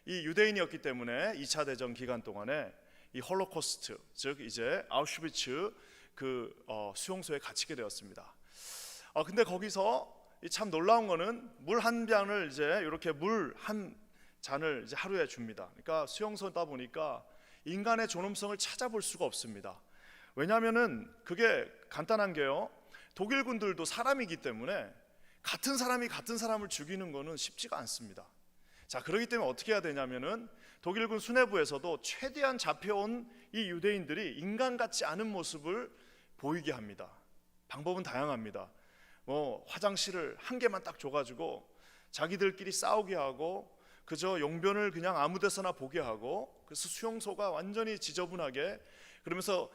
이 유대인이었기 때문에 2차 대전 기간 동안에 이 홀로코스트, 즉 이제 아우슈비츠 수용소에 갇히게 되었습니다. 근데 거기서 참 놀라운 거는 물 한 병을 이제 이렇게 물 한 잔을 이제 하루에 줍니다. 그러니까 수용소다 보니까 인간의 존엄성을 찾아볼 수가 없습니다. 왜냐하면은 그게 간단한 게요, 독일군들도 사람이기 때문에 같은 사람이 같은 사람을 죽이는 거는 쉽지가 않습니다. 자, 그렇기 때문에 어떻게 해야 되냐면은 독일군 수뇌부에서도 최대한 잡혀온 이 유대인들이 인간 같지 않은 모습을 보이게 합니다. 방법은 다양합니다. 화장실을 한 개만 딱 줘가지고 자기들끼리 싸우게 하고, 그저 용변을 그냥 아무 데서나 보게 하고, 그래서 수용소가 완전히 지저분하게, 그러면서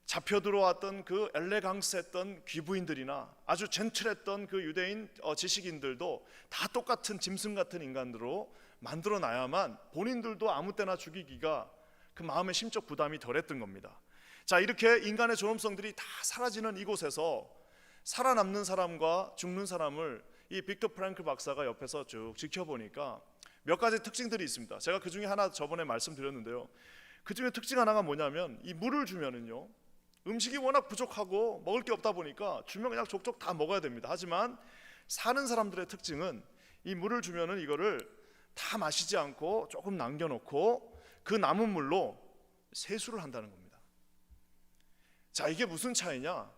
잡혀 들어왔던 그 엘레강스했던 귀부인들이나 아주 젠틀했던 그 유대인 지식인들도 다 똑같은 짐승 같은 인간으로 만들어 놔야만 본인들도 아무 때나 죽이기가 그 마음의 심적 부담이 덜했던 겁니다. 자, 이렇게 인간의 존엄성들이 다 사라지는 이곳에서 살아남는 사람과 죽는 사람을 이 빅터 프랭클 박사가 옆에서 쭉 지켜보니까 몇 가지 특징들이 있습니다. 제가 그 중에 하나 저번에 말씀드렸는데요, 그 중에 특징 하나가 뭐냐면, 이 물을 주면은요, 음식이 워낙 부족하고 먹을 게 없다 보니까 주면 그냥 족족 다 먹어야 됩니다. 하지만 사는 사람들의 특징은 이 물을 주면은 이거를 다 마시지 않고 조금 남겨놓고 그 남은 물로 세수를 한다는 겁니다. 자, 이게 무슨 차이냐?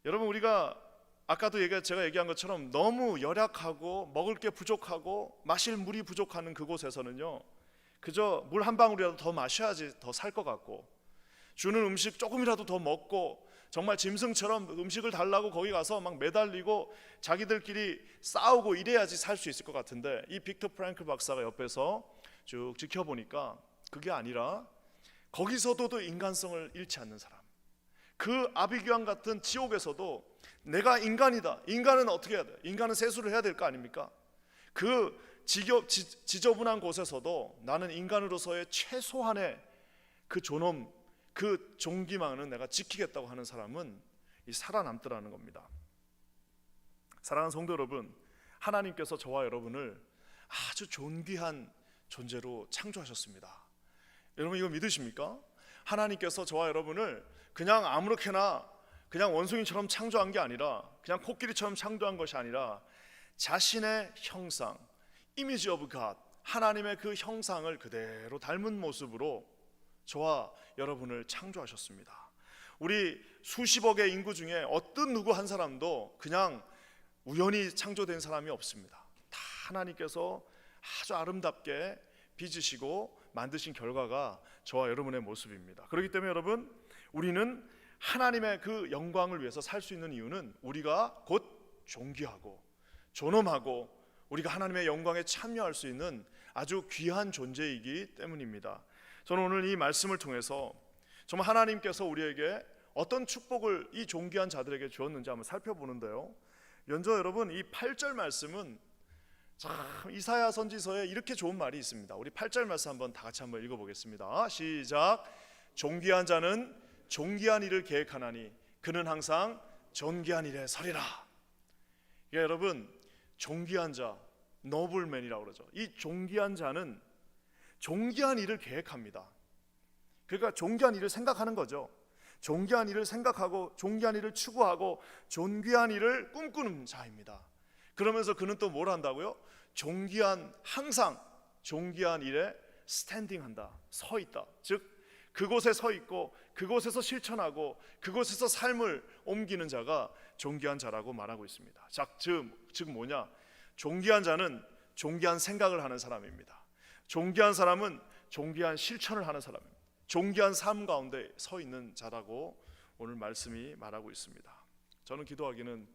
여러분, 우리가 아까도 제가 얘기한 것처럼 너무 열악하고 먹을 게 부족하고 마실 물이 부족한 그곳에서는요, 그저 물 한 방울이라도 더 마셔야지 더 살 것 같고, 주는 음식 조금이라도 더 먹고 정말 짐승처럼 음식을 달라고 거기 가서 막 매달리고 자기들끼리 싸우고 이래야지 살 수 있을 것 같은데, 이 빅터 프랭클 박사가 옆에서 쭉 지켜보니까 그게 아니라 거기서도 인간성을 잃지 않는 사람, 그 아비규환 같은 지옥에서도 내가 인간이다, 인간은 어떻게 해야 돼? 인간은 세수를 해야 될 거 아닙니까? 그 지저분한 곳에서도 나는 인간으로서의 최소한의 그 존엄, 그 존귀만은 내가 지키겠다고 하는 사람은 살아남더라는 겁니다. 사랑하는 성도 여러분, 하나님께서 저와 여러분을 아주 존귀한 존재로 창조하셨습니다. 여러분, 이거 믿으십니까? 하나님께서 저와 여러분을 그냥 아무렇게나 그냥 원숭이처럼 창조한 게 아니라, 그냥 코끼리처럼 창조한 것이 아니라 자신의 형상, 이미지 오브 갓, 하나님의 그 형상을 그대로 닮은 모습으로 저와 여러분을 창조하셨습니다. 우리 수십억의 인구 중에 어떤 누구 한 사람도 그냥 우연히 창조된 사람이 없습니다. 다 하나님께서 아주 아름답게 빚으시고 만드신 결과가 저와 여러분의 모습입니다. 그렇기 때문에 여러분, 우리는 하나님의 그 영광을 위해서 살 수 있는 이유는 우리가 곧 존귀하고 존엄하고 우리가 하나님의 영광에 참여할 수 있는 아주 귀한 존재이기 때문입니다. 저는 오늘 이 말씀을 통해서 정말 하나님께서 우리에게 어떤 축복을 이 존귀한 자들에게 주었는지 한번 살펴보는데요, 먼저 여러분, 이 8절 말씀은 참 이사야 선지서에 이렇게 좋은 말이 있습니다. 우리 8절 말씀 한번 다 같이 한번 읽어보겠습니다. 시작. 존귀한 자는 존귀한 일을 계획하나니 그는 항상 존귀한 일에 서리라. 여러분, 존귀한 자, 노블맨이라고 그러죠. 이 존귀한 자는 존귀한 일을 계획합니다. 그러니까 존귀한 일을 생각하는 거죠. 존귀한 일을 생각하고 존귀한 일을 추구하고 존귀한 일을 꿈꾸는 자입니다. 그러면서 그는 또 뭘 한다고요? 항상 존귀한 일에 스탠딩한다, 서 있다. 즉 그곳에 서 있고 그곳에서 실천하고 그곳에서 삶을 옮기는 자가 존귀한 자라고 말하고 있습니다. 즉 뭐냐? 존귀한 자는 존귀한 생각을 하는 사람입니다. 존귀한 사람은 존귀한 실천을 하는 사람입니다. 존귀한 삶 가운데 서 있는 자라고 오늘 말씀이 말하고 있습니다. 저는 기도하기는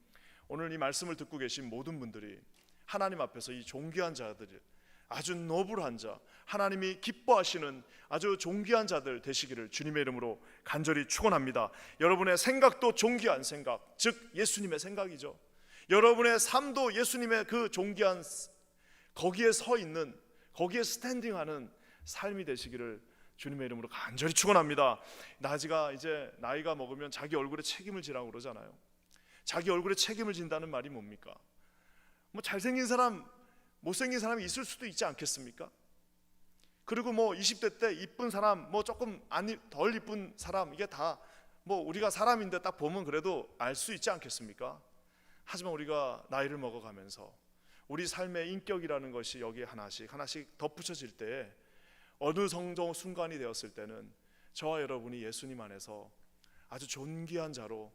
오늘 이 말씀을 듣고 계신 모든 분들이 하나님 앞에서 이 존귀한 자들이 아주 노블한 자, 하나님이 기뻐하시는 아주 존귀한 자들 되시기를 주님의 이름으로 간절히 축원합니다. 여러분의 생각도 존귀한 생각, 즉 예수님의 생각이죠. 여러분의 삶도 예수님의 그 존귀한, 거기에 서 있는, 거기에 스탠딩하는 삶이 되시기를 주님의 이름으로 간절히 축원합니다. 이제 나이가 먹으면 자기 얼굴에 책임을 지라고 그러잖아요. 자기 얼굴에 책임을 진다는 말이 뭡니까? 잘생긴 사람, 못생긴 사람이 있을 수도 있지 않겠습니까? 그리고 뭐 20대 때 이쁜 사람, 뭐 조금 덜 이쁜 사람, 이게 다 뭐 우리가 사람인데 딱 보면 그래도 알 수 있지 않겠습니까? 하지만 우리가 나이를 먹어가면서 우리 삶의 인격이라는 것이 여기에 하나씩 하나씩 덧붙여질 때에 어느 정도 순간이 되었을 때는 저와 여러분이 예수님 안에서 아주 존귀한 자로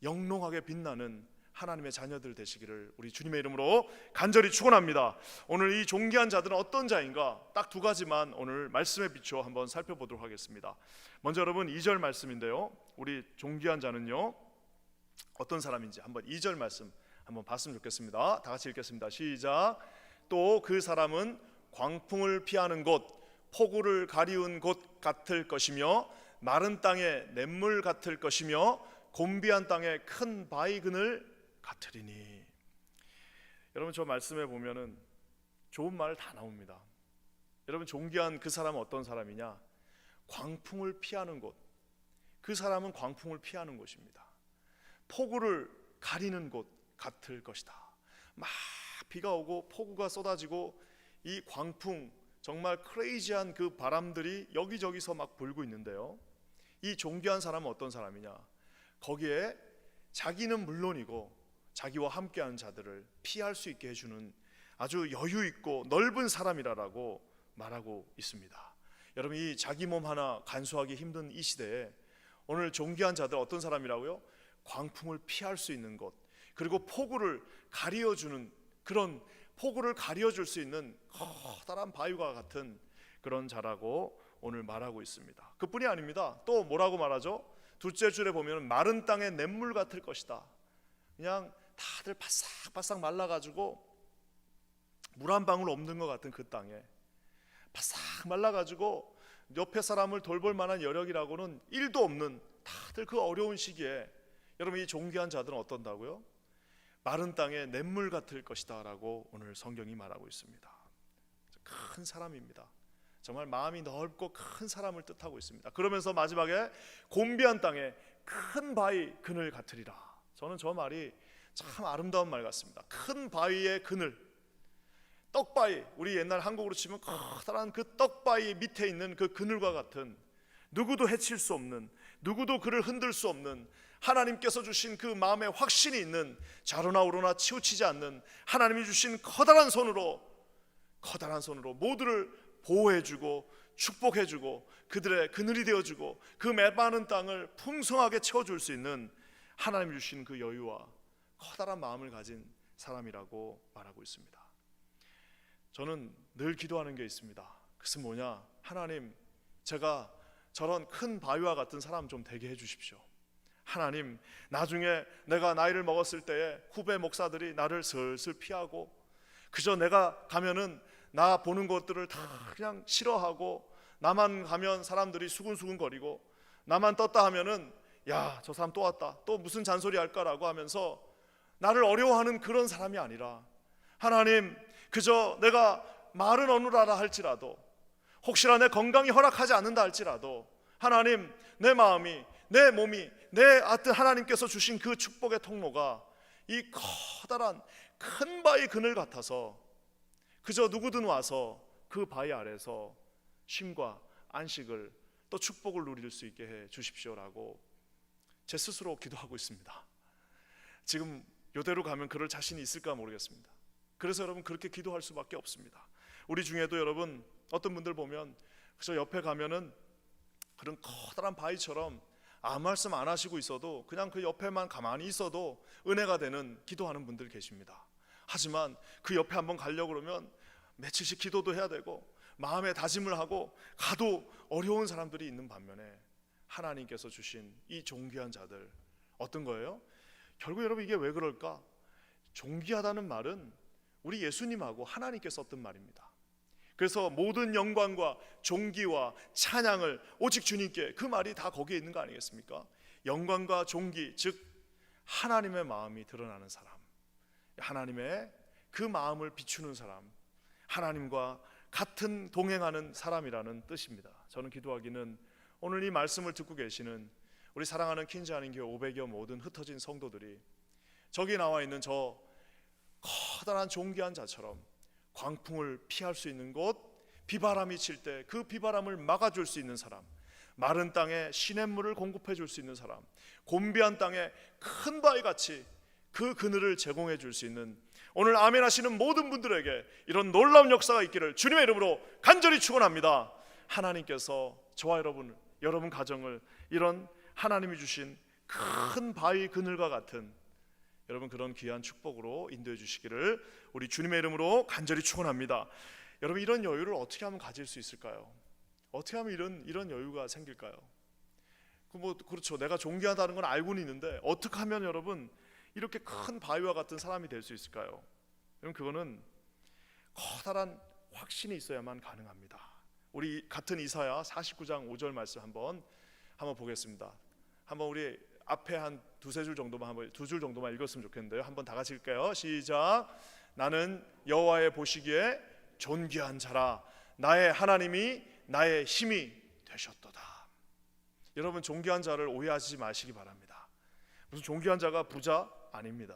영롱하게 빛나는 하나님의 자녀들 되시기를 우리 주님의 이름으로 간절히 축원합니다. 오늘 이 존귀한 자들은 어떤 자인가? 딱 두 가지만 오늘 말씀에 비추어 한번 살펴보도록 하겠습니다. 먼저 여러분 2절 말씀인데요, 우리 존귀한 자는요 어떤 사람인지 한번 2절 말씀 한번 봤으면 좋겠습니다. 다 같이 읽겠습니다. 시작. 또 그 사람은 광풍을 피하는 곳, 폭우를 가리운 곳 같을 것이며 마른 땅의 냇물 같을 것이며 곤비한 땅의 큰 바위 그늘 같으리니. 여러분 저 말씀에 보면은 좋은 말 다 나옵니다. 여러분 존귀한 그 사람은 어떤 사람이냐? 광풍을 피하는 곳. 그 사람은 광풍을 피하는 곳입니다. 폭우를 가리는 곳 같을 것이다. 막 비가 오고 폭우가 쏟아지고 이 광풍, 정말 크레이지한 그 바람들이 여기저기서 막 불고 있는데요, 이 존귀한 사람은 어떤 사람이냐? 거기에 자기는 물론이고 자기와 함께하는 자들을 피할 수 있게 해주는 아주 여유 있고 넓은 사람이라고 말하고 있습니다. 여러분 이 자기 몸 하나 간수하기 힘든 이 시대에 오늘 존귀한 자들 어떤 사람이라고요? 광풍을 피할 수 있는 것, 그리고 폭우를 가려주는, 그런 폭우를 가려줄 수 있는 커다란 바위와 같은 그런 자라고 오늘 말하고 있습니다. 그뿐이 아닙니다. 또 뭐라고 말하죠? 둘째 줄에 보면 마른 땅의 냇물 같을 것이다. 그냥 다들 바싹바싹 말라가지고 물 한 방울 없는 것 같은 그 땅에 바싹 말라가지고 옆에 사람을 돌볼 만한 여력이라고는 1도 없는, 다들 그 어려운 시기에 여러분 이 존귀한 자들은 어떤다고요? 마른 땅에 냇물 같을 것이다 라고 오늘 성경이 말하고 있습니다. 큰 사람입니다. 정말 마음이 넓고 큰 사람을 뜻하고 있습니다. 그러면서 마지막에 곤비한 땅에 큰 바위 그늘 같으리라. 저는 저 말이 참 아름다운 말 같습니다. 큰 바위의 그늘, 떡바위, 우리 옛날 한국으로 치면 커다란 그 떡바위 밑에 있는 그 그늘과 같은, 누구도 해칠 수 없는, 누구도 그를 흔들 수 없는, 하나님께서 주신 그 마음에 확신이 있는, 좌로나 우로나 치우치지 않는 하나님이 주신 커다란 손으로 모두를 보호해주고 축복해주고 그들의 그늘이 되어주고 그 메마른 땅을 풍성하게 채워줄 수 있는 하나님이 주신 그 여유와 커다란 마음을 가진 사람이라고 말하고 있습니다. 저는 늘 기도하는 게 있습니다. 그것은 뭐냐? 하나님, 제가 저런 큰 바위와 같은 사람 좀 되게 해주십시오. 하나님, 나중에 내가 나이를 먹었을 때에 후배 목사들이 나를 슬슬 피하고 그저 내가 가면은 나 보는 것들을 다 그냥 싫어하고, 나만 가면 사람들이 수근수근거리고, 나만 떴다 하면은 야, 저 사람 또 왔다, 또 무슨 잔소리 할까라고 하면서 나를 어려워하는 그런 사람이 아니라, 하나님, 그저 내가 말은 어눌하다 할지라도, 혹시나 내 건강이 허락하지 않는다 할지라도, 하나님, 내 마음이, 내 몸이, 내 하나님께서 주신 그 축복의 통로가 이 커다란 큰 바위 그늘 같아서 그저 누구든 와서 그 바위 아래서 쉼과 안식을 또 축복을 누릴 수 있게 해 주십시오라고 제 스스로 기도하고 있습니다. 지금 이대로 가면 그럴 자신이 있을까 모르겠습니다. 그래서 여러분 그렇게 기도할 수밖에 없습니다. 우리 중에도 여러분 어떤 분들 보면 그저 옆에 가면은 그런 커다란 바위처럼 아무 말씀 안 하시고 있어도 그냥 그 옆에만 가만히 있어도 은혜가 되는 기도하는 분들 계십니다. 하지만 그 옆에 한번 가려고 그러면 며칠씩 기도도 해야 되고 마음에 다짐을 하고 가도 어려운 사람들이 있는 반면에, 하나님께서 주신 이 존귀한 자들 어떤 거예요? 결국 여러분 이게 왜 그럴까? 존귀하다는 말은 우리 예수님하고 하나님께 썼던 말입니다. 그래서 모든 영광과 존귀와 찬양을 오직 주님께, 그 말이 다 거기에 있는 거 아니겠습니까? 영광과 존귀, 즉 하나님의 마음이 드러나는 사람, 하나님의 그 마음을 비추는 사람, 하나님과 같은 동행하는 사람이라는 뜻입니다. 저는 기도하기는 오늘 이 말씀을 듣고 계시는 우리 사랑하는 킨즈하는 교회 500여 모든 흩어진 성도들이 저기 나와 있는 저 커다란 존귀한 자처럼 광풍을 피할 수 있는 곳, 비바람이 칠 때 그 비바람을 막아줄 수 있는 사람, 마른 땅에 시냇물을 공급해 줄 수 있는 사람, 곤비한 땅에 큰 바위같이 그 그늘을 제공해 줄 수 있는, 오늘 아멘 하시는 모든 분들에게 이런 놀라운 역사가 있기를 주님의 이름으로 간절히 축원합니다. 하나님께서 저와 여러분 가정을 이런 하나님이 주신 큰 바위 그늘과 같은 여러분 그런 귀한 축복으로 인도해 주시기를 우리 주님의 이름으로 간절히 축원합니다. 여러분, 이런 여유를 어떻게 하면 가질 수 있을까요? 어떻게 하면 이런 여유가 생길까요? 그렇죠. 내가 존귀하다는 건 알고는 있는데 어떻게 하면 여러분 이렇게 큰 바위와 같은 사람이 될 수 있을까요? 여러분, 그거는 커다란 확신이 있어야만 가능합니다. 우리 같은 이사야 49장 5절 말씀 한번 보겠습니다. 한번 우리 앞에 한 두 줄 정도만 읽었으면 좋겠는데요. 한번 다 같이 읽을게요. 시작. 나는 여호와의 보시기에 존귀한 자라. 나의 하나님이 나의 힘이 되셨도다. 여러분, 존귀한 자를 오해하지 마시기 바랍니다. 무슨 존귀한 자가 부자? 아닙니다.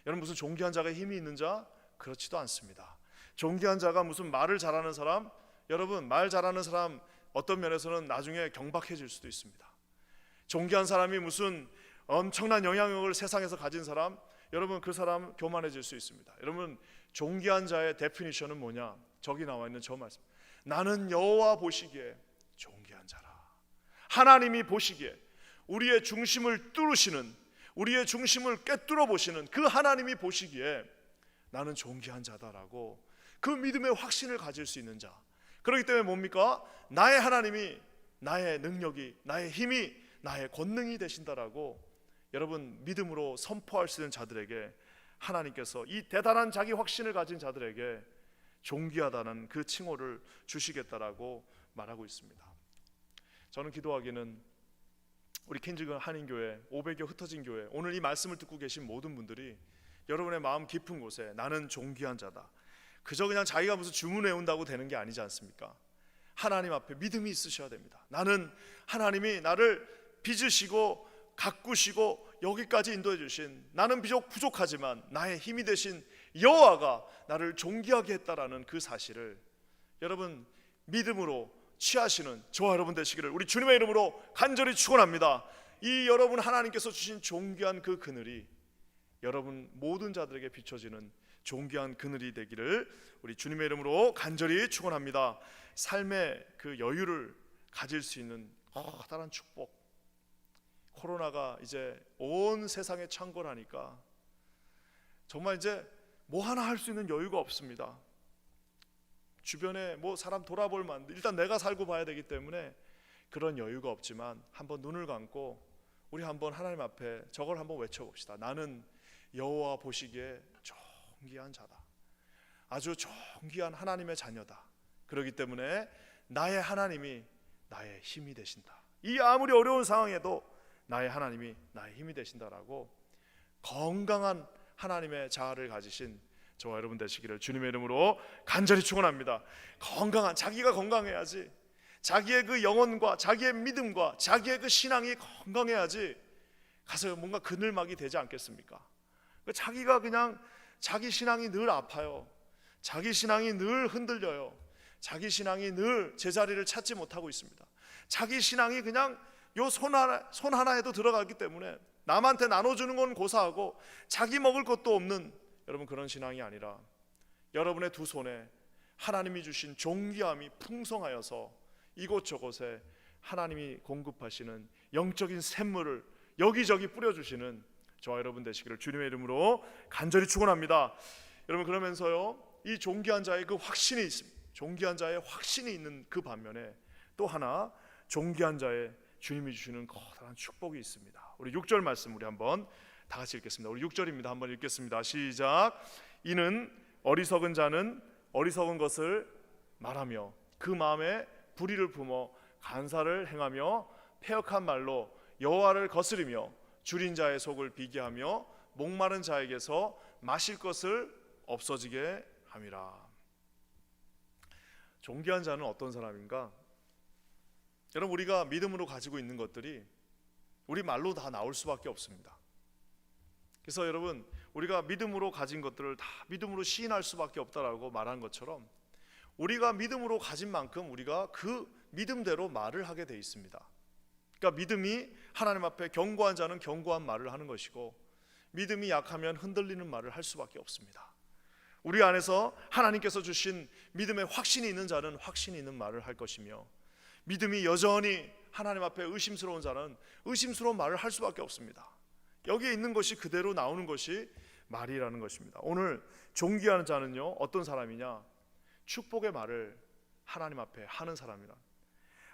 여러분, 무슨 존귀한 자가 힘이 있는 자? 그렇지도 않습니다. 존귀한 자가 무슨 말을 잘하는 사람? 여러분, 말 잘하는 사람 어떤 면에서는 나중에 경박해질 수도 있습니다. 존귀한 사람이 무슨 엄청난 영향력을 세상에서 가진 사람? 여러분, 그 사람 교만해질 수 있습니다. 여러분, 존귀한 자의 데피니션은 뭐냐? 저기 나와 있는 저 말씀. 나는 여호와 보시기에 존귀한 자라. 하나님이 보시기에 우리의 중심을 뚫으시는, 우리의 중심을 꿰뚫어 보시는 그 하나님이 보시기에 나는 존귀한 자다라고 그 믿음의 확신을 가질 수 있는 자. 그렇기 때문에 뭡니까? 나의 하나님이, 나의 능력이, 나의 힘이, 나의 권능이 되신다라고 여러분 믿음으로 선포할 수 있는 자들에게 하나님께서 이 대단한 자기 확신을 가진 자들에게 존귀하다는 그 칭호를 주시겠다라고 말하고 있습니다. 저는 기도하기는 우리 킨즈건 한인교회 500여 흩어진 교회, 오늘 이 말씀을 듣고 계신 모든 분들이 여러분의 마음 깊은 곳에 나는 존귀한 자다, 그저 그냥 자기가 무슨 주문해온다고 되는 게 아니지 않습니까? 하나님 앞에 믿음이 있으셔야 됩니다. 나는 하나님이 나를 빚으시고 가꾸시고 여기까지 인도해 주신, 나는 비록 부족하지만 나의 힘이 되신 여호와가 나를 존귀하게 했다라는 그 사실을 여러분 믿음으로 취하시는 저와 여러분 되시기를 우리 주님의 이름으로 간절히 축원합니다. 이 여러분 하나님께서 주신 존귀한 그 그늘이 여러분 모든 자들에게 비춰지는 존귀한 그늘이 되기를 우리 주님의 이름으로 간절히 축원합니다. 삶의 그 여유를 가질 수 있는 커다란 축복. 코로나가 이제 온 세상에 창궐하니까 정말 이제 뭐 하나 할 수 있는 여유가 없습니다. 주변에 뭐 사람 돌아볼 만도, 일단 내가 살고 봐야 되기 때문에 그런 여유가 없지만 한번 눈을 감고 우리 한번 하나님 앞에 저걸 한번 외쳐봅시다. 나는 여호와 보시기에 존귀한 자다. 아주 존귀한 하나님의 자녀다. 그렇기 때문에 나의 하나님이 나의 힘이 되신다. 이 아무리 어려운 상황에도 나의 하나님이 나의 힘이 되신다라고 건강한 하나님의 자아를 가지신 저와 여러분 되시기를 주님의 이름으로 간절히 축원합니다. 건강한, 자기가 건강해야지, 자기의 그 영혼과 자기의 믿음과 자기의 그 신앙이 건강해야지 가서 뭔가 그늘막이 되지 않겠습니까? 자기가 그냥 자기 신앙이 늘 아파요. 자기 신앙이 늘 흔들려요. 자기 신앙이 늘 제자리를 찾지 못하고 있습니다. 자기 신앙이 그냥 요 손 하나에도 들어가기 때문에 남한테 나눠주는 건 고사하고 자기 먹을 것도 없는 여러분 그런 신앙이 아니라 여러분의 두 손에 하나님이 주신 존귀함이 풍성하여서 이곳저곳에 하나님이 공급하시는 영적인 샘물을 여기저기 뿌려주시는 저와 여러분 되시기를 주님의 이름으로 간절히 축원합니다. 여러분, 그러면서요 이 존귀한 자의 그 확신이 있습니다. 존귀한 자의 확신이 있는 그 반면에 또 하나 존귀한 자의 주님이 주시는 커다란 축복이 있습니다. 우리 6절 말씀 우리 한번 다 같이 읽겠습니다. 우리 6절입니다. 한번 읽겠습니다. 시작. 이는 어리석은 자는 어리석은 것을 말하며 그 마음에 불의를 품어 간사를 행하며 패역한 말로 여호와를 거스리며 줄인 자의 속을 비게하며 목마른 자에게서 마실 것을 없어지게 함이라. 존귀한 자는 어떤 사람인가? 여러분, 우리가 믿음으로 가지고 있는 것들이 우리 말로 다 나올 수밖에 없습니다. 그래서 여러분, 우리가 믿음으로 가진 것들을 다 믿음으로 시인할 수밖에 없다라고 말한 것처럼 우리가 믿음으로 가진 만큼 우리가 그 믿음대로 말을 하게 돼 있습니다. 그러니까 믿음이 하나님 앞에 견고한 자는 견고한 말을 하는 것이고, 믿음이 약하면 흔들리는 말을 할 수밖에 없습니다. 우리 안에서 하나님께서 주신 믿음의 확신이 있는 자는 확신이 있는 말을 할 것이며, 믿음이 여전히 하나님 앞에 의심스러운 자는 의심스러운 말을 할 수밖에 없습니다. 여기에 있는 것이 그대로 나오는 것이 말이라는 것입니다. 오늘 존귀하는 자는요, 어떤 사람이냐? 축복의 말을 하나님 앞에 하는 사람이라.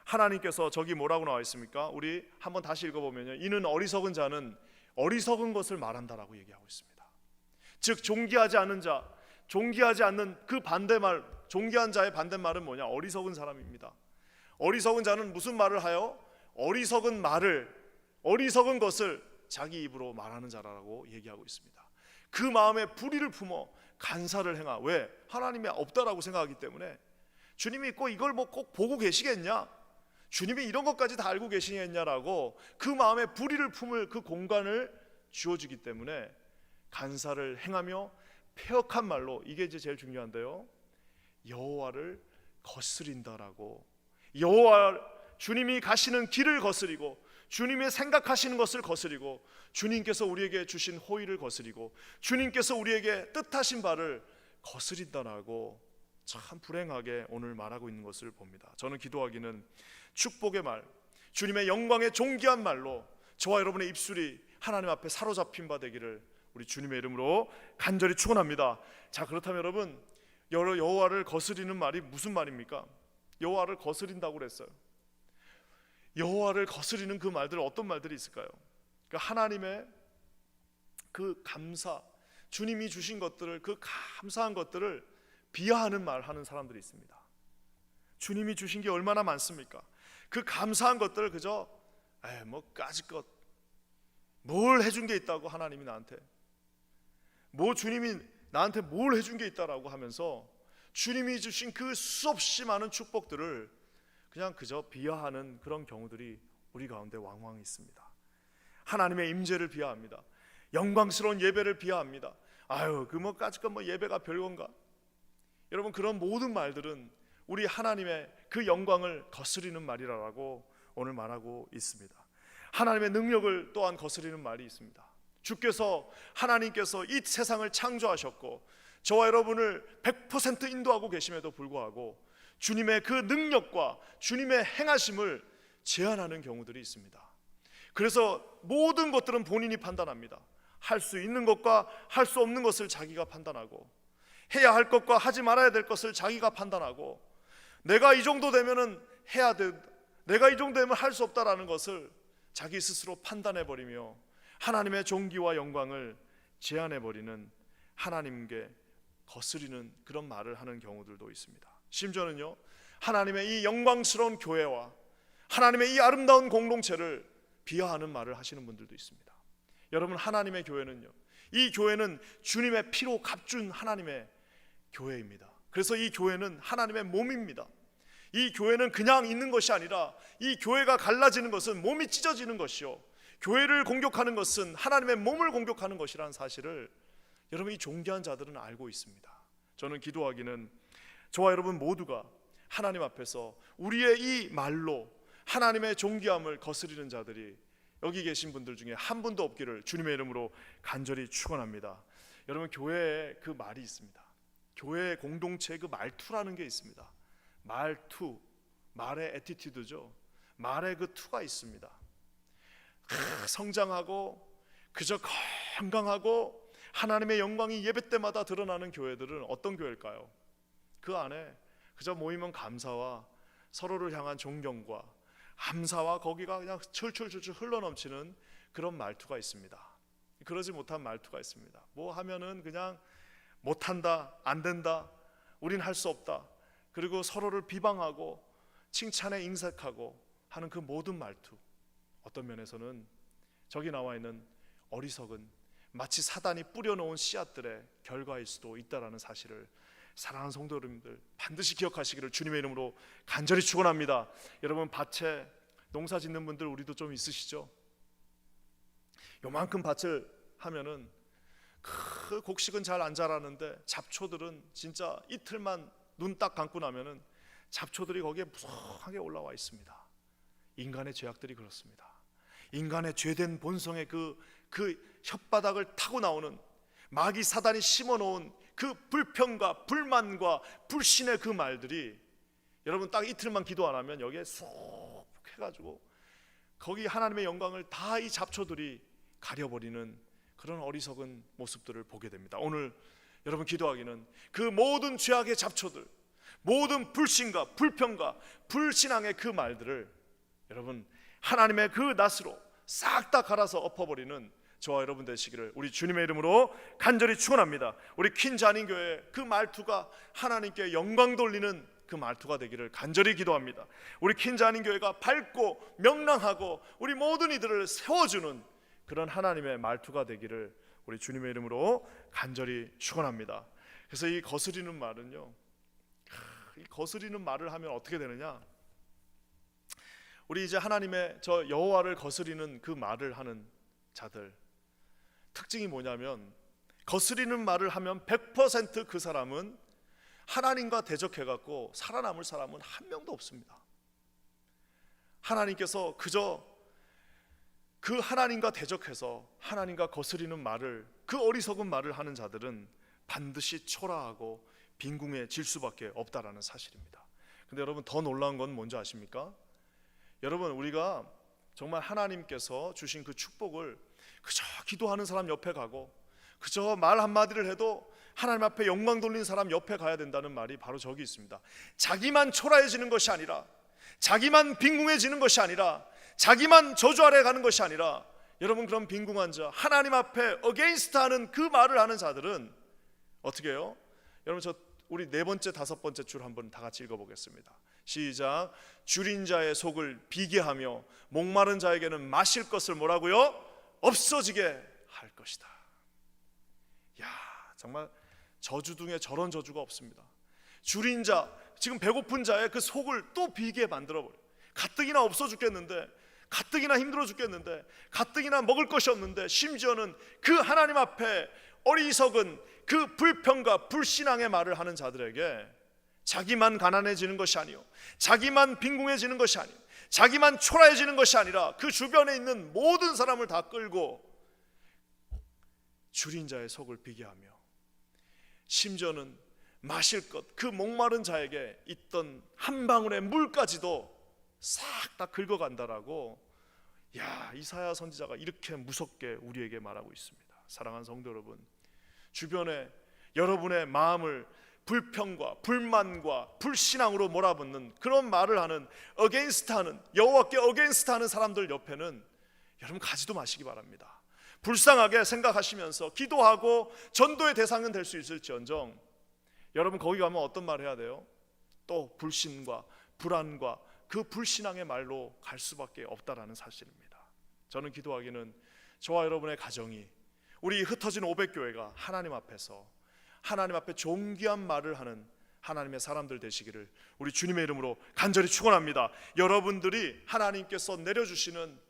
하나님께서 저기 뭐라고 나와 있습니까? 우리 한번 다시 읽어보면요, 이는 어리석은 자는 어리석은 것을 말한다라고 얘기하고 있습니다. 즉 존귀하지 않은 자, 존귀하지 않는 그 반대말, 존귀한 자의 반대말은 뭐냐? 어리석은 사람입니다. 어리석은 자는 무슨 말을 하여? 어리석은 말을, 어리석은 것을 자기 입으로 말하는 자라고 얘기하고 있습니다. 그 마음에 불의를 품어 간사를 행하. 왜? 하나님이 없다라고 생각하기 때문에. 주님이 있고 이걸 뭐 꼭 보고 계시겠냐? 주님이 이런 것까지 다 알고 계시겠냐라고 그 마음에 불의를 품을 그 공간을 주어주기 때문에 간사를 행하며 패역한 말로, 이게 이제 제일 중요한데요, 여호와를 거스린다라고. 여호와, 주님이 가시는 길을 거스리고, 주님의 생각하시는 것을 거스리고, 주님께서 우리에게 주신 호의를 거스리고, 주님께서 우리에게 뜻하신 바를 거스린다라고 참 불행하게 오늘 말하고 있는 것을 봅니다. 저는 기도하기는 축복의 말, 주님의 영광의 존귀한 말로 저와 여러분의 입술이 하나님 앞에 사로잡힌 바 되기를 우리 주님의 이름으로 간절히 축원합니다. 자, 그렇다면 여러분, 여호와를 거스리는 말이 무슨 말입니까? 여호와를 거스린다고 그랬어요. 여호와를 거스리는 그 말들, 어떤 말들이 있을까요? 그러니까 하나님의 그 감사, 주님이 주신 것들을, 그 감사한 것들을 비하하는 말 하는 사람들이 있습니다. 주님이 주신 게 얼마나 많습니까? 그 감사한 것들을 그저 뭐 까짓것, 뭘 해준 게 있다고, 하나님이 나한테 뭐, 주님이 나한테 뭘 해준 게 있다라고 하면서 주님이 주신 그 수없이 많은 축복들을 그냥 그저 비하하는 그런 경우들이 우리 가운데 왕왕 있습니다. 하나님의 임재를 비하합니다. 영광스러운 예배를 비하합니다. 아유, 그 뭐 까짓것 뭐 예배가 별건가? 여러분, 그런 모든 말들은 우리 하나님의 그 영광을 거스리는 말이라고 오늘 말하고 있습니다. 하나님의 능력을 또한 거스리는 말이 있습니다. 주께서, 하나님께서 이 세상을 창조하셨고 저와 여러분을 100% 인도하고 계심에도 불구하고 주님의 그 능력과 주님의 행하심을 제한하는 경우들이 있습니다. 그래서 모든 것들은 본인이 판단합니다. 할 수 있는 것과 할 수 없는 것을 자기가 판단하고, 해야 할 것과 하지 말아야 될 것을 자기가 판단하고, 내가 이 정도 되면은 해야 돼, 내가 이 정도 되면 할 수 없다라는 것을 자기 스스로 판단해버리며 하나님의 존귀와 영광을 제한해버리는, 하나님께 거스리는 그런 말을 하는 경우들도 있습니다. 심지어는요, 하나님의 이 영광스러운 교회와 하나님의 이 아름다운 공동체를 비하하는 말을 하시는 분들도 있습니다. 여러분, 하나님의 교회는요, 이 교회는 주님의 피로 값준 하나님의 교회입니다. 그래서 이 교회는 하나님의 몸입니다. 이 교회는 그냥 있는 것이 아니라, 이 교회가 갈라지는 것은 몸이 찢어지는 것이요, 교회를 공격하는 것은 하나님의 몸을 공격하는 것이라는 사실을 여러분, 이 존귀한 자들은 알고 있습니다. 저는 기도하기는 저와 여러분 모두가 하나님 앞에서 우리의 이 말로 하나님의 존귀함을 거스리는 자들이 여기 계신 분들 중에 한 분도 없기를 주님의 이름으로 간절히 축원합니다. 여러분, 교회에 그 말이 있습니다. 교회 공동체의 그 말투라는 게 있습니다. 말투, 말의 애티튜드죠. 말의 그 투가 있습니다. 성장하고 그저 건강하고 하나님의 영광이 예배 때마다 드러나는 교회들은 어떤 교회일까요? 그 안에 그저 모이면 감사와 서로를 향한 존경과 감사와 거기가 그냥 철철철철 흘러넘치는 그런 말투가 있습니다. 그러지 못한 말투가 있습니다. 뭐 하면은 그냥 못한다, 안 된다, 우린 할 수 없다, 그리고 서로를 비방하고 칭찬에 인색하고 하는 그 모든 말투, 어떤 면에서는 저기 나와 있는 어리석은, 마치 사단이 뿌려놓은 씨앗들의 결과일 수도 있다라는 사실을 사랑하는 성도 여러분들 반드시 기억하시기를 주님의 이름으로 간절히 축원합니다. 여러분, 밭에 농사 짓는 분들 우리도 좀 있으시죠? 요만큼 밭을 하면은 그 곡식은 잘 안 자라는데 잡초들은 진짜 이틀만 눈 딱 감고 나면은 잡초들이 거기에 무성하게 올라와 있습니다. 인간의 죄악들이 그렇습니다. 인간의 죄된 본성의 그 혓바닥을 타고 나오는 마귀 사단이 심어놓은 그 불평과 불만과 불신의 그 말들이 여러분 딱 이틀만 기도 안 하면 여기에 쑥 해가지고 거기 하나님의 영광을 다 이 잡초들이 가려버리는 그런 어리석은 모습들을 보게 됩니다. 오늘 여러분 기도하기는 그 모든 죄악의 잡초들, 모든 불신과 불평과 불신앙의 그 말들을 여러분 하나님의 그 낫으로 싹 다 갈아서 엎어버리는 저와 여러분 되시기를 우리 주님의 이름으로 간절히 축원합니다. 우리 퀸자닌교회 그 말투가 하나님께 영광 돌리는 그 말투가 되기를 간절히 기도합니다. 우리 퀸자닌교회가 밝고 명랑하고 우리 모든 이들을 세워주는 그런 하나님의 말투가 되기를 우리 주님의 이름으로 간절히 축원합니다. 그래서 이 거스리는 말은요, 이 거스리는 말을 하면 어떻게 되느냐, 우리 이제 하나님의 저 여호와를 거스리는 그 말을 하는 자들 특징이 뭐냐면, 거스리는 말을 하면 100% 그 사람은 하나님과 대적해갖고 살아남을 사람은 한 명도 없습니다. 하나님께서 그저 그 하나님과 대적해서 하나님과 거스리는 말을, 그 어리석은 말을 하는 자들은 반드시 초라하고 빈궁해질 수밖에 없다라는 사실입니다. 근데 여러분 더 놀라운 건 뭔지 아십니까? 여러분 우리가 정말 하나님께서 주신 그 축복을 그저 기도하는 사람 옆에 가고 그저 말 한마디를 해도 하나님 앞에 영광 돌리는 사람 옆에 가야 된다는 말이 바로 저기 있습니다. 자기만 초라해지는 것이 아니라, 자기만 빈궁해지는 것이 아니라, 자기만 저주 아래 가는 것이 아니라, 여러분 그런 빈궁한 자, 하나님 앞에 어게인스트 하는 그 말을 하는 자들은 어떻게 해요? 여러분 저 우리 네 번째 다섯 번째 줄 한번 다 같이 읽어보겠습니다. 시작. 줄인 자의 속을 비게 하며 목마른 자에게는 마실 것을 뭐라고요? 없어지게 할 것이다. 야, 정말 저주 중에 저런 저주가 없습니다. 줄인 자, 지금 배고픈 자의 그 속을 또 비게 만들어버려. 가뜩이나 없어 죽겠는데, 가뜩이나 힘들어 죽겠는데, 가뜩이나 먹을 것이 없는데, 심지어는 그 하나님 앞에 어리석은 그 불평과 불신앙의 말을 하는 자들에게 자기만 가난해지는 것이 아니요, 자기만 빈궁해지는 것이 아니요, 자기만 초라해지는 것이 아니라 그 주변에 있는 모든 사람을 다 끌고 줄인 자의 속을 비게 하며 심지어는 마실 것, 그 목마른 자에게 있던 한 방울의 물까지도 싹 다 긁어간다라고, 야, 이사야 선지자가 이렇게 무섭게 우리에게 말하고 있습니다. 사랑하는 성도 여러분, 주변에 여러분의 마음을 불평과 불만과 불신앙으로 몰아붙는 그런 말을 하는, 어게인스트 하는, 여호와께 어게인스트 하는 사람들 옆에는 여러분 가지도 마시기 바랍니다. 불쌍하게 생각하시면서 기도하고 전도의 대상은 될 수 있을지언정 여러분 거기 가면 어떤 말 해야 돼요? 또 불신과 불안과 그 불신앙의 말로 갈 수밖에 없다라는 사실입니다. 저는 기도하기는 저와 여러분의 가정이, 우리 흩어진 500교회가 하나님 앞에서 하나님 앞에 존귀한 말을 하는 하나님의 사람들 되시기를 우리 주님의 이름으로 간절히 축원합니다. 여러분들이 하나님께서 내려주시는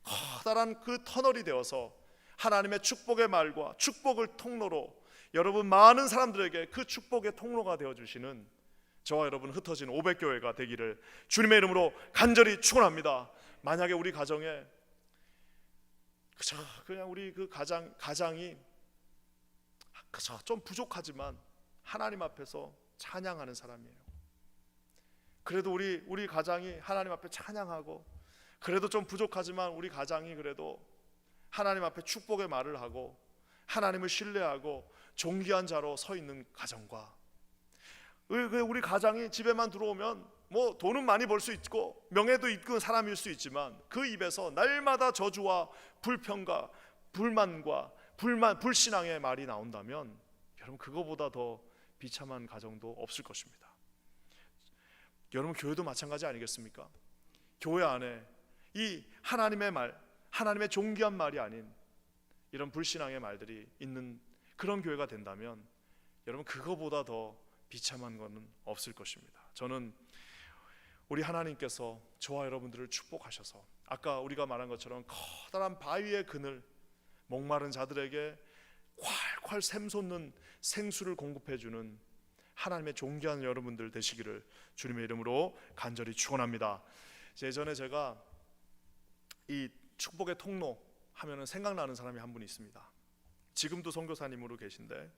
커다란 그 터널이 되어서 하나님의 축복의 말과 축복을 통로로 여러분 많은 사람들에게 그 축복의 통로가 되어주시는 저와 여러분 흩어진 500교회가 되기를 주님의 이름으로 간절히 축원합니다. 만약에 우리 가정에 그냥 우리 그 가장이 그저 좀 부족하지만 하나님 앞에서 찬양하는 사람이에요. 그래도 우리 가장이 하나님 앞에 찬양하고, 그래도 좀 부족하지만 우리 가장이 그래도 하나님 앞에 축복의 말을 하고 하나님을 신뢰하고 존귀한 자로 서 있는 가정과, 우리 가장이 집에만 들어오면 뭐 돈은 많이 벌 수 있고 명예도 있는 사람일 수 있지만 그 입에서 날마다 저주와 불평과 불만과 불신앙의 말이 나온다면 여러분 그거보다 더 비참한 가정도 없을 것입니다. 여러분 교회도 마찬가지 아니겠습니까? 교회 안에 이 하나님의 말, 하나님의 존귀한 말이 아닌 이런 불신앙의 말들이 있는 그런 교회가 된다면 여러분 그거보다 더 비참한 것은 없을 것입니다. 저는 우리 하나님께서 저와 여러분들을 축복하셔서 아까 우리가 말한 것처럼 커다란 바위의 그늘, 목마른 자들에게 콸콸 샘솟는 생수를 공급해주는 하나님의 존귀한 여러분들 되시기를 주님의 이름으로 간절히 축원합니다. 예전에 제가 이 축복의 통로 하면은 생각나는 사람이 한 분 있습니다. 지금도 선교사님으로 계신데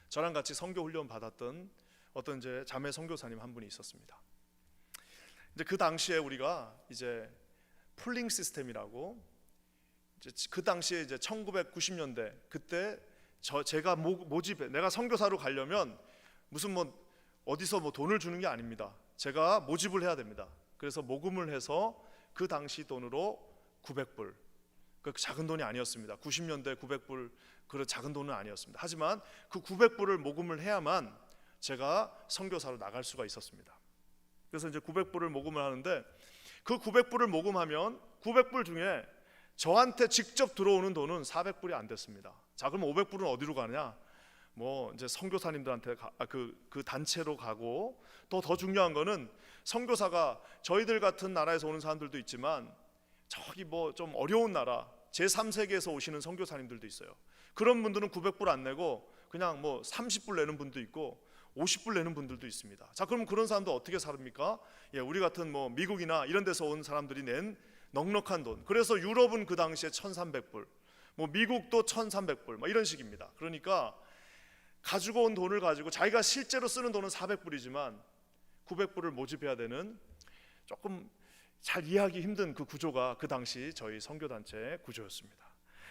저랑 같이 선교 훈련 받았던 어떤 이제 자매 선교사님 한 분이 있었습니다. 이제 그 당시에 우리가 이제 폴링 시스템이라고, 이제 그 당시에 이제 1990년대 그때 제가 모집해, 내가 선교사로 가려면 무슨 뭐 어디서 뭐 돈을 주는 게 아닙니다. 제가 모집을 해야 됩니다. 그래서 모금을 해서 그 당시 돈으로 900불, 그 작은 돈이 아니었습니다. 90년대 900불 그런 작은 돈은 아니었습니다. 하지만 그 900불을 모금을 해야만 제가 선교사로 나갈 수가 있었습니다. 그래서 이제 900불을 모금을 하는데 그 900불을 모금하면 900불 중에 저한테 직접 들어오는 돈은 400불이 안 됐습니다. 자, 그럼 500불은 어디로 가냐? 뭐 이제 선교사님들한테 그 단체로 가고, 더 중요한 거는 선교사가 저희들 같은 나라에서 오는 사람들도 있지만 저기 뭐 좀 어려운 나라 제3세계에서 오시는 선교사님들도 있어요. 그런 분들은 900불 안 내고 그냥 뭐 30불 내는 분도 있고 50불 내는 분들도 있습니다. 자, 그럼 그런 사람들 어떻게 삽니까? 예, 우리 같은 뭐 미국이나 이런 데서 온 사람들이 낸 넉넉한 돈. 그래서 유럽은 그 당시에 1,300불, 뭐 미국도 1,300불, 뭐 이런 식입니다. 그러니까 가지고 온 돈을 가지고 자기가 실제로 쓰는 돈은 400불이지만 900불을 모집해야 되는, 조금 잘 이해하기 힘든 그 구조가 그 당시 저희 선교단체의 구조였습니다.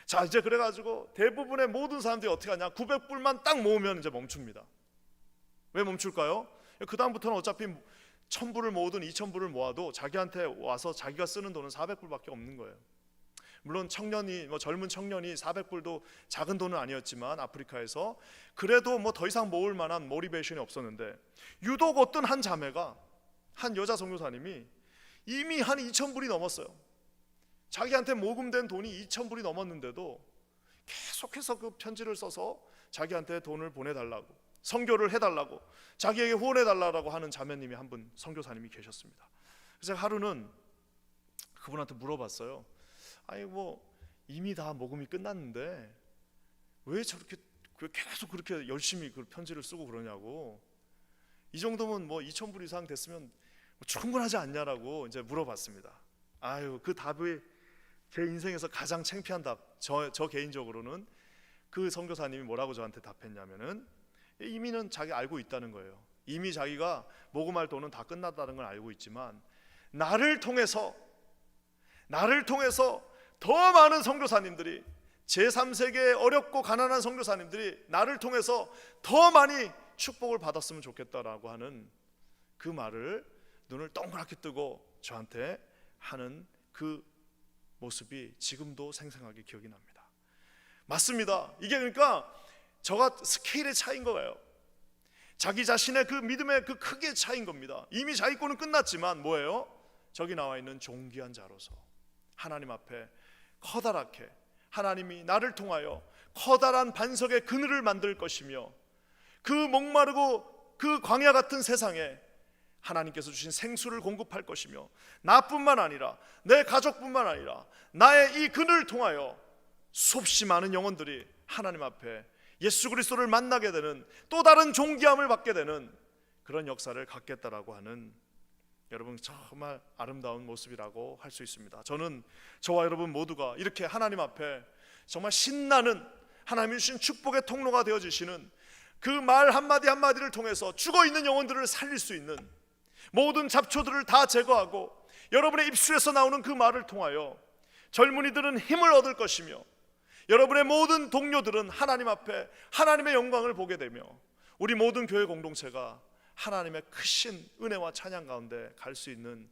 자, 이제 그래가지고 대부분의 모든 사람들이 어떻게 하냐? 900불만 딱 모으면 이제 멈춥니다. 왜 멈출까요? 그 다음부터는 어차피 1,000불을 모으든 2,000불을 모아도 자기한테 와서 자기가 쓰는 돈은 400불밖에 없는 거예요. 물론 청년이, 젊은 청년이 400불도 작은 돈은 아니었지만 아프리카에서 그래도 뭐 더 이상 모을 만한 모티베이션이 없었는데, 유독 어떤 한 자매가, 한 여자 선교사님이 이미 한 2,000불이 넘었어요. 자기한테 모금된 돈이 2,000불이 넘었는데도 계속해서 그 편지를 써서 자기한테 돈을 보내달라고, 선교를 해달라고, 자기에게 후원해달라고 하는 자매님이 한 분, 선교사님이 계셨습니다. 그래서 제가 하루는 그분한테 물어봤어요. 아니 뭐 이미 다 모금이 끝났는데 왜 저렇게 계속 그렇게 열심히 그 편지를 쓰고 그러냐고, 이 정도면 뭐 2,000불 이상 됐으면 충분하지 않냐라고 이제 물어봤습니다. 아유, 그 답이 제 인생에서 가장 창피한 답. 저 개인적으로는 그 선교사님이 뭐라고 저한테 답했냐면은, 이미는 자기 알고 있다는 거예요. 이미 자기가 모금할 돈은 다 끝났다는 걸 알고 있지만 나를 통해서 더 많은 선교사님들이, 제3세계의 어렵고 가난한 선교사님들이 나를 통해서 더 많이 축복을 받았으면 좋겠다라고 하는 그 말을 눈을 동그랗게 뜨고 저한테 하는 그 모습이 지금도 생생하게 기억이 납니다. 맞습니다. 이게 그러니까 저가 스케일의 차이인 거예요. 자기 자신의 그 믿음의 그 크기의 차이인 겁니다. 이미 자기 거는 끝났지만 뭐예요? 저기 나와 있는 존귀한 자로서 하나님 앞에 커다랗게 하나님이 나를 통하여 커다란 반석의 그늘을 만들 것이며, 그 목마르고 그 광야 같은 세상에 하나님께서 주신 생수를 공급할 것이며, 나뿐만 아니라 내 가족뿐만 아니라 나의 이 그늘을 통하여 수없이 많은 영혼들이 하나님 앞에 예수 그리스도를 만나게 되는, 또 다른 존귀함을 받게 되는 그런 역사를 갖겠다라고 하는, 여러분 정말 아름다운 모습이라고 할 수 있습니다. 저는 저와 여러분 모두가 이렇게 하나님 앞에 정말 신나는, 하나님이 주신 축복의 통로가 되어주시는 그 말 한마디 한마디를 통해서 죽어있는 영혼들을 살릴 수 있는, 모든 잡초들을 다 제거하고 여러분의 입술에서 나오는 그 말을 통하여 젊은이들은 힘을 얻을 것이며, 여러분의 모든 동료들은 하나님 앞에 하나님의 영광을 보게 되며, 우리 모든 교회 공동체가 하나님의 크신 은혜와 찬양 가운데 갈 수 있는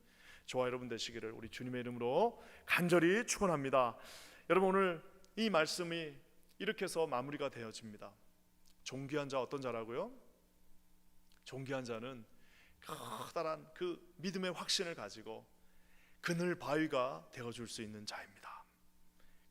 저와 여러분 되시기를 우리 주님의 이름으로 간절히 축원합니다. 여러분, 오늘 이 말씀이 이렇게 해서 마무리가 되어집니다. 존귀한 자, 어떤 자라고요? 존귀한 자는 커다란 그 믿음의 확신을 가지고 그늘 바위가 되어줄 수 있는 자입니다.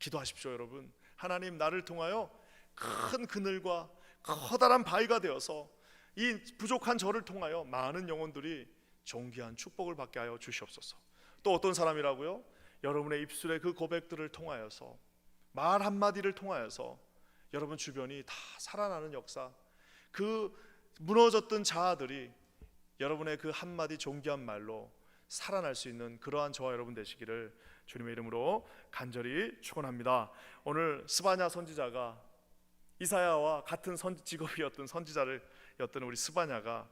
기도하십시오. 여러분, 하나님, 나를 통하여 큰 그늘과 커다란 바위가 되어서 이 부족한 저를 통하여 많은 영혼들이 존귀한 축복을 받게 하여 주시옵소서. 또 어떤 사람이라고요? 여러분의 입술의 그 고백들을 통하여서, 말 한마디를 통하여서 여러분 주변이 다 살아나는 역사, 그 무너졌던 자아들이 여러분의 그 한마디 존귀한 말로 살아날 수 있는 그러한 저와 여러분 되시기를 주님의 이름으로 간절히 축원합니다. 오늘 스바냐 선지자가 이사야와 같은 직업이었던 선지자였던 우리 스바냐가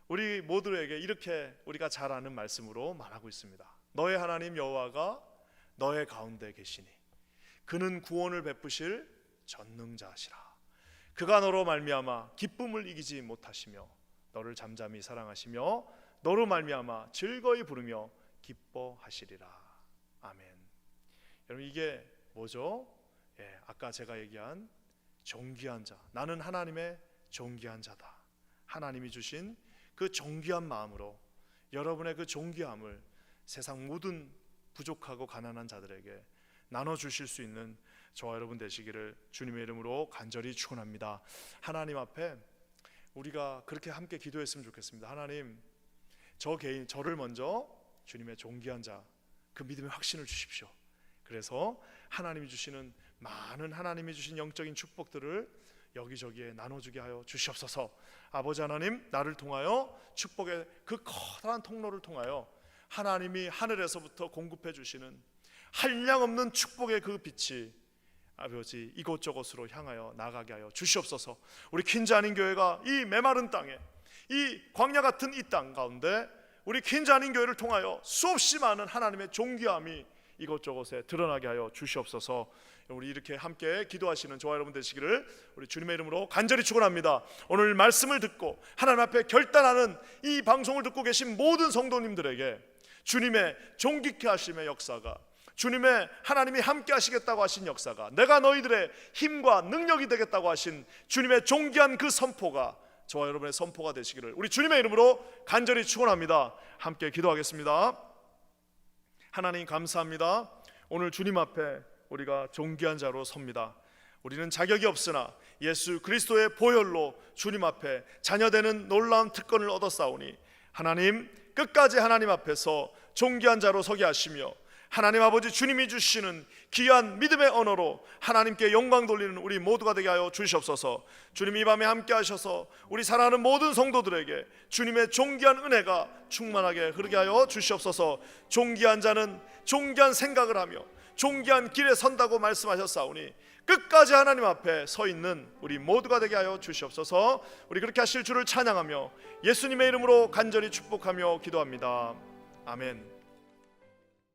우리 모두에게 이렇게 우리가 잘 아는 말씀으로 말하고 있습니다. 너의 하나님 여호와가 너의 가운데 계시니 그는 구원을 베푸실 전능자시라. 그가 너로 말미암아 기쁨을 이기지 못하시며 너를 잠잠히 사랑하시며 너로 말미암아 즐거이 부르며 기뻐하시리라. 아멘. 여러분 이게 뭐죠? 아까 제가 얘기한 존귀한 자, 나는 하나님의 존귀한 자다. 하나님이 주신 그 존귀한 마음으로 여러분의 그 존귀함을 세상 모든 부족하고 가난한 자들에게 나눠주실 수 있는 저와 여러분 되시기를 주님의 이름으로 간절히 축원합니다. 하나님 앞에 우리가 그렇게 함께 기도했으면 좋겠습니다. 하나님, 저를 먼저 주님의 존귀한 자, 그 믿음의 확신을 주십시오. 그래서 하나님이 주시는 많은 하나님이 주신 영적인 축복들을 여기저기에 나눠주게 하여 주시옵소서. 아버지 하나님, 나를 통하여 축복의 그 커다란 통로를 통하여 하나님이 하늘에서부터 공급해 주시는 한량없는 축복의 그 빛이 아버지 이곳저곳으로 향하여 나가게 하여 주시옵소서. 우리 퀸자닌 교회가 이 메마른 땅에, 이 광야 같은 이 땅 가운데 우리 퀸자닌 교회를 통하여 수없이 많은 하나님의 존귀함이 이곳저곳에 드러나게 하여 주시옵소서. 우리 이렇게 함께 기도하시는 저와 여러분 되시기를 우리 주님의 이름으로 간절히 축원합니다. 오늘 말씀을 듣고 하나님 앞에 결단하는 이 방송을 듣고 계신 모든 성도님들에게 주님의 존귀케 하심의 역사가, 주님의 하나님이 함께 하시겠다고 하신 역사가, 내가 너희들의 힘과 능력이 되겠다고 하신 주님의 존귀한 그 선포가 저와 여러분의 선포가 되시기를 우리 주님의 이름으로 간절히 축원합니다. 함께 기도하겠습니다. 하나님 감사합니다. 오늘 주님 앞에 우리가 존귀한 자로 섭니다. 우리는 자격이 없으나 예수 그리스도의 보혈로 주님 앞에 자녀되는 놀라운 특권을 얻었사오니 하나님 끝까지 하나님 앞에서 존귀한 자로 서게 하시며 하나님 아버지 주님이 주시는 귀한 믿음의 언어로 하나님께 영광 돌리는 우리 모두가 되게 하여 주시옵소서. 주님 이 밤에 함께 하셔서 우리 사랑하는 모든 성도들에게 주님의 존귀한 은혜가 충만하게 흐르게 하여 주시옵소서. 존귀한 자는 존귀한 생각을 하며 존귀한 길에 선다고 말씀하셨사오니 끝까지 하나님 앞에 서 있는 우리 모두가 되게 하여 주시옵소서. 우리 그렇게 하실 줄을 찬양하며 예수님의 이름으로 간절히 축복하며 기도합니다. 아멘.